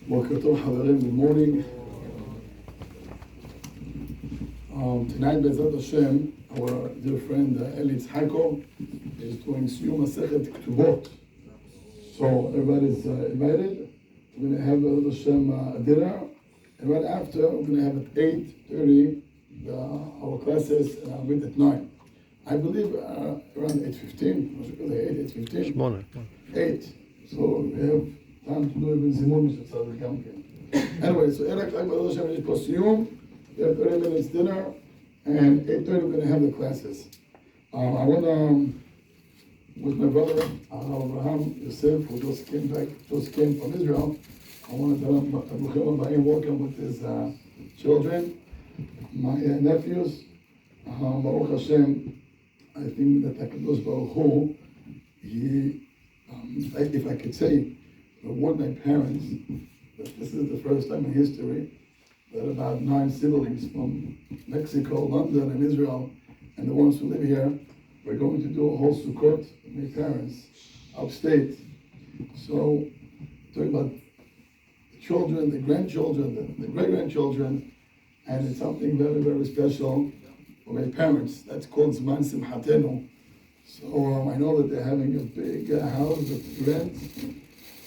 Boker Tov, Havarim, good morning. Tonight, Bezrat Hashem, our dear friend Eli Tzhakov is doing Siyum Masechet Ketubot. So everybody's invited. We're going to have Bezrat Hashem a dinner, and right after we're going to have at 8:30 our classes, and I'll meet at 9. I believe around 8:15. 8:15. 8. So we have time to do even Zimun Mishach come in. Anyway, so Erak Bezrat Hashem is for Siyum. We have 30 minutes dinner, and 8:30 we're going to have the classes. I want to, with my brother Abraham Yosef, who just came from Israel, I want to tell him welcome with his children, my nephews. Baruch Hashem, I think that HaKadosh Baruch Hu, if I could say, reward my parents, that this is the first time in history that about 9 siblings from Mexico, London, and Israel, and the ones who live here, we're going to do a whole Sukkot with my parents upstate. So, talking about the children, the grandchildren, the great-grandchildren, and it's something very, very special for my parents. That's called Zman Simchatenu. So I know that they're having a big house with rent,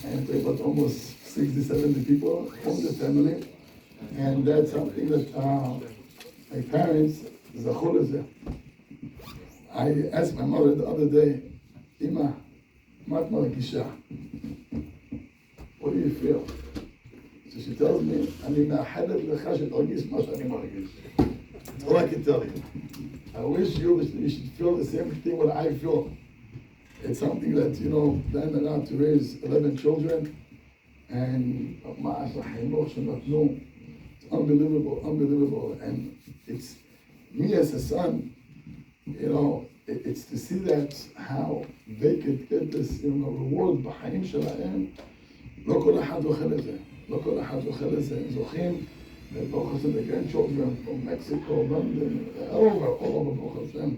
and they've got almost 60, 70 people from the family. And that's something that my parents, Zachor Lezeh. I asked my mother the other day, Ima, mat margisha? What do you feel? So she tells me, אני מאחלת לך שתרגיש מה שאני מרגיש. That's all I can tell you. I wish you should feel the same thing what I feel. It's something that, planned around to raise 11 children, and unbelievable. And it's me as a son, it's to see that how they could get this, reward בחיים שלהם. לא כל אחד אוכל את זה. זוכים, ברוך השם, the grandchildren from Mexico, London, all over, ברוך השם.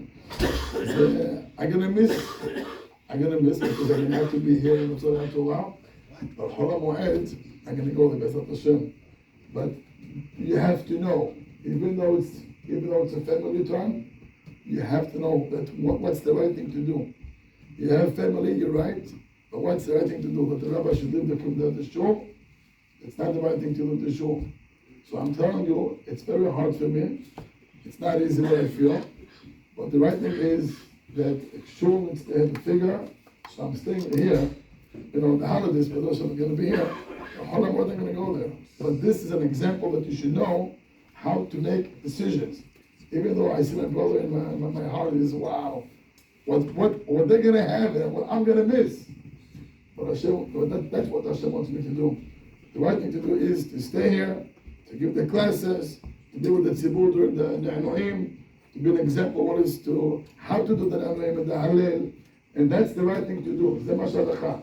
I'm gonna miss because I'm gonna have to be here in the Torah. But Hol HaMoed, I'm gonna go to Bezrat Hashem. But you have to know, even though it's a family time, you have to know that what's the right thing to do. You have family, you're right, but what's the right thing to do? That the rabbi should leave the shul, it's not the right thing to leave the shul. So I'm telling you, it's very hard for me. It's not easy what I feel. But the right thing is that shul needs to have a figure. So I'm staying here. The holidays, but also I'm going to be here. How long are they going to go there? But this is an example that you should know how to make decisions. Even though I see my brother in my heart is, wow, what they're going to have and what I'm going to miss. But that's what Hashem wants me to do. The right thing to do is to stay here, to give the classes, to deal with the tzibur during the Ne'anoim, to be an example what is to how to do the Ne'anoim and the Hallel, and that's the right thing to do. זה מה שהלכה.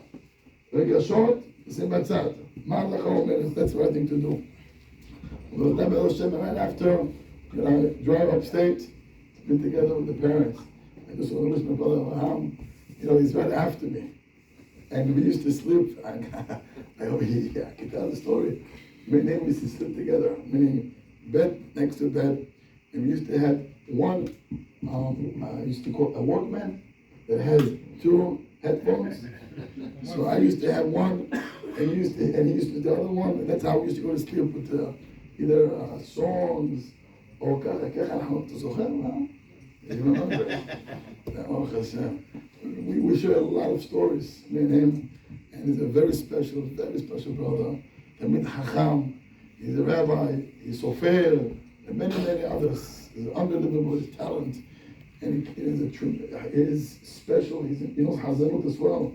רגשות, שים בצד. מה ההלכה אומרת? That's the right thing to do. But right after, drive upstate to be together with the parents. I just want to wish my brother Abraham, he's right after me. And we used to sleep, I can tell the story. Me and him used to sleep together, meaning bed next to bed. And we used to have one, I used to call a Walkman that has 2 headphones. So I used to have one, and he used to the other one, and that's how we used to go to sleep with either songs or ככה אנחנו, אתה זוכר מה? You remember? Baruch Hashem. We share a lot of stories, me and him, and he's a very special brother. Tamid Chacham, he's a rabbi, he's sofer, and many others. He's unbelievable, his talent, and he is special. He knows Hazanut as well.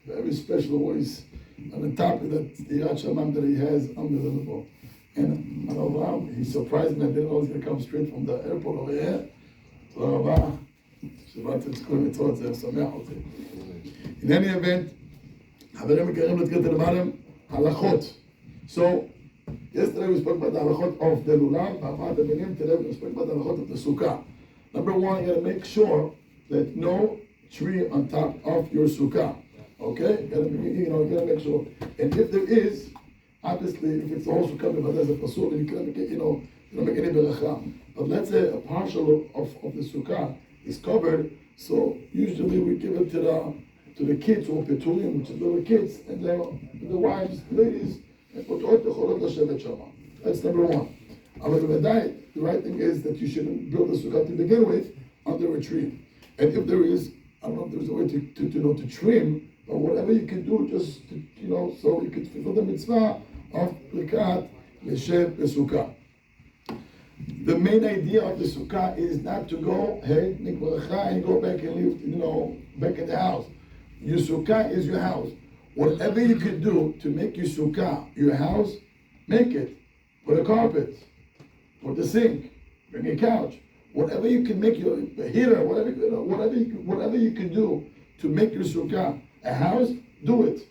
Very special voice. And on top of that, the Yirat Shamayim that he has, unbelievable. And Abraham, he surprised me. I didn't know he was going to come straight from the airport over here. So in any event, חברים יקרים, let's get to the bottom. הלכות. So, yesterday we spoke about the הלכות of the lulav, וארבעת המינים. Today we spoke about the הלכות of the sukkah. Number one, you got to make sure that no tree on top of your sukkah. Okay? You gotta make sure. And if there is, obviously, if it's also coming by as a pasul, then you can't make it, you don't make any beracha. But let's say a partial of the sukkah is covered, so usually we give it to the kids or petulim, which is little kids, and then the wives, ladies, and put all the cholot l'shevet shama. That's number one. The right thing is that you shouldn't build a sukkah to begin with under a tree. And if there is, I don't know if there's a way to trim, but whatever you can do, just to, so you can fulfill the mitzvah of likat leshev besukkah. The main idea of the sukkah is not to go, hey, nikbaracha, and go back and live, back in the house. Your sukkah is your house. Whatever you can do to make your sukkah your house, make it. Put a carpet, put the sink, bring a couch. Whatever you can make your heater, whatever you can do to make your sukkah a house, do it.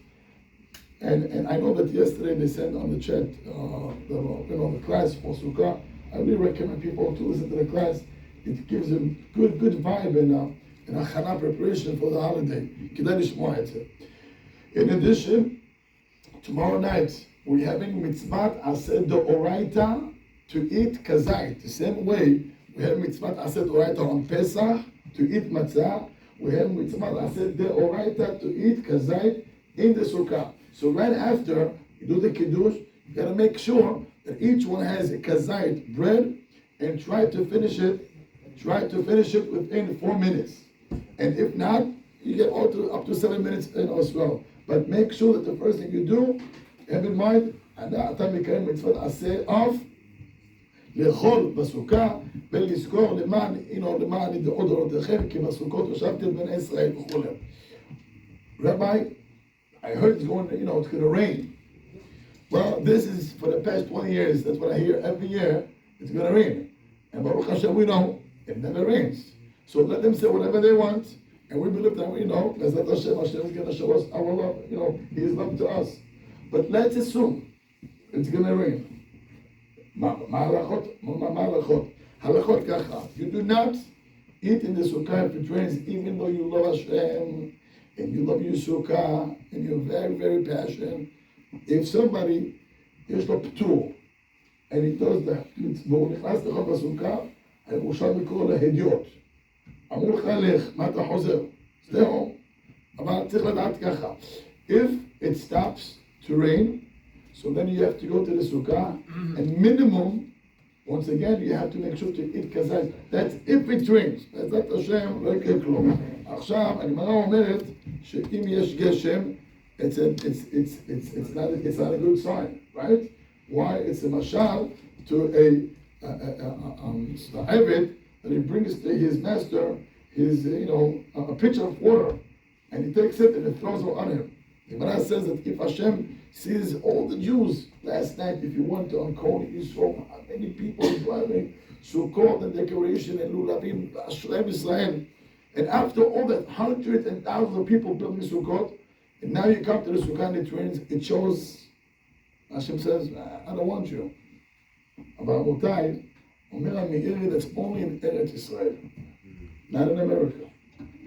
And I know that yesterday they sent on the chat, the class for sukkah. I really recommend people to listen to the class. It gives them good vibe and a chana preparation for the holiday. In addition, tomorrow night we're having mitzvah aseh d'oraita to eat kazait. The same way we have mitzvah aseh d'oraita on Pesach to eat matzah. We have mitzvah aseh d'oraita to eat kazait in the sukkah. So right after you do the kiddush, you gotta make sure that each one has a kazait bread and try to finish it within 4 minutes. And if not, you get up to 7 minutes in as well. But make sure that the first thing you do, have in mind, אתה מקיים מצוות עשה of לאכול בסוכה ולזכור למען ידעו דורותיכם כי בסוכות ישבתם בין ישראל וכו'. Rabbi, I heard it's going to rain. Well, this is for the past 20 years. That's what I hear every year. It's going to rain. And Baruch Hashem, we know it never rains. So let them say whatever they want. And we believe that we know that Hashem is going to show us our love. His love to us. But let's assume it's going to rain. Halakhot kacha. You do not eat in the sukkah if it rains, even though you love Hashem and you love your sukkah and you're very, very passionate. If somebody is a ptur and he does that, והוא נכנס לך בסוכה, הירושלמי לקרוא לה הדיוט. אמרו לך לך, מה אתה חוזר? stay home. אבל צריך לדעת ככה. If it stops to rain, so then you have to go to the sukkah, and minimum, once again, you have to make sure to eat kazait. That's if it rains. בעזרת השם, לא יקרה כלום. עכשיו, הגמרא אומרת שאם יש גשם, it's not a good sign, right? Why? It's a mashal to a Eved that he brings to his master his a pitcher of water, and he takes it and he throws it on him. The Gemara says that if Hashem sees all the Jews last night, if you went to Ankoni, you saw how many people driving Sukkot and decoration and Lulavim, Ashrei Israel, and after all that, hundreds and thousands of people building Sukkot. And now you come to the sukkah and it rains, it shows, Hashem says, I don't want you. But Rabotai, Omer Meiri, that's only in Eretz Israel, not in America.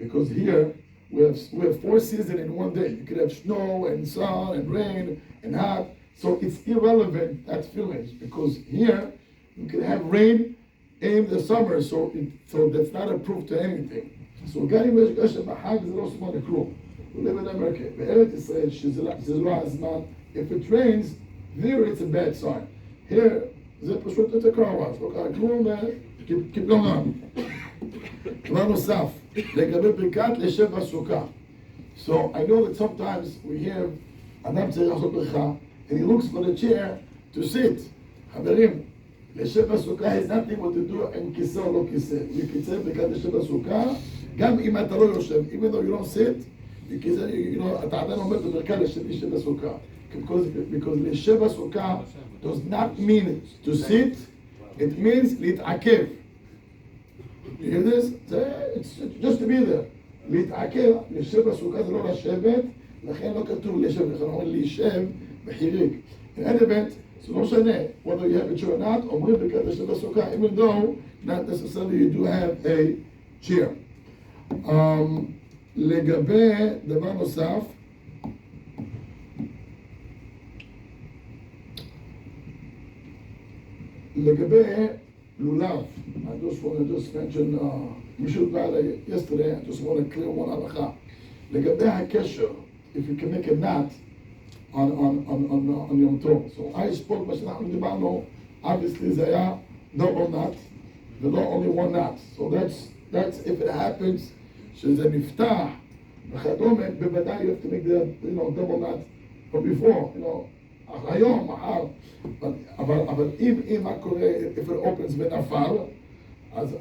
Because here, we have 4 seasons in one day. You could have snow and sun and rain and hot. So it's irrelevant, that feelings. Because here, you can have rain in the summer, so that's not a proof to anything. So גם אם יש גשם בחג זה לא סימן לכלום. We live in America. בארץ ישראל, שזה לא הזמן, if it rains, there it's a bad sign. Here, זה פשוט את הקרואש, לא קרה כלום, קיבלו רם. דבר נוסף, לגבי ברכת לשב בסוכה. So I know that sometimes we hear, אדם צריך לעשות ברכה, and he looks for the chair to sit. חברים, לשב בסוכה has nothing to do עם כיסא או לא כיסא. וכיסא ברכת לשב בסוכה, גם אם אתה לא יושב, even though you don't sit, אתה עדיין עומד בברכת לשב בסוכה. Because לשב בסוכה does not mean to sit, it means להתעכב. You hear this? It's just to be there. להתעכב, לשב בסוכה זה לא לשבת, לכן לא כתוב לשב, לכן אומרים להישב בחיריק. In any event, זה לא משנה, whether you have a chair or not, אומרים ברכת לשב בסוכה, even though not necessarily you do have a chair. לגבי דבר נוסף, לגבי lulav, I just mentioned Mishul Valley yesterday. I just want to clear one halacha. לגבי הקשר, if you can make a knot on Yom Tov. So I spoke, מה שאנחנו דיברנו, obviously זה היה double knot, ולא only one knot. So that's if it happens, שזה נפתח, וכדומה, בוודאי you have to make the double knot from before, היום, מחר. אבל אם מה קורה, if it opens ונפל, אז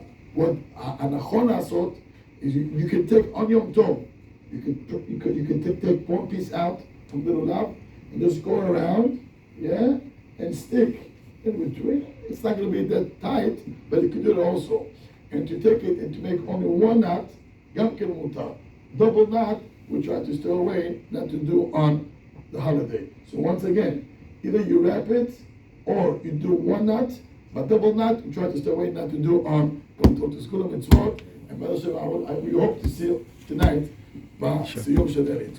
הנכון לעשות, is you can take on Yom Tov, you can take one piece out from the lulav and just go around, and stick in between. It's not going to be that tight, but you can do it also. And to take it and to make only one knot, gam ken mutar. Double knot, we try to stay away not to do on the holiday. So once again, either you wrap it or you do one knot, but double knot, we try to stay away not to do on Yom to school of mitzvot. And by the way, we hope to see you tonight. בסיום של ארץ.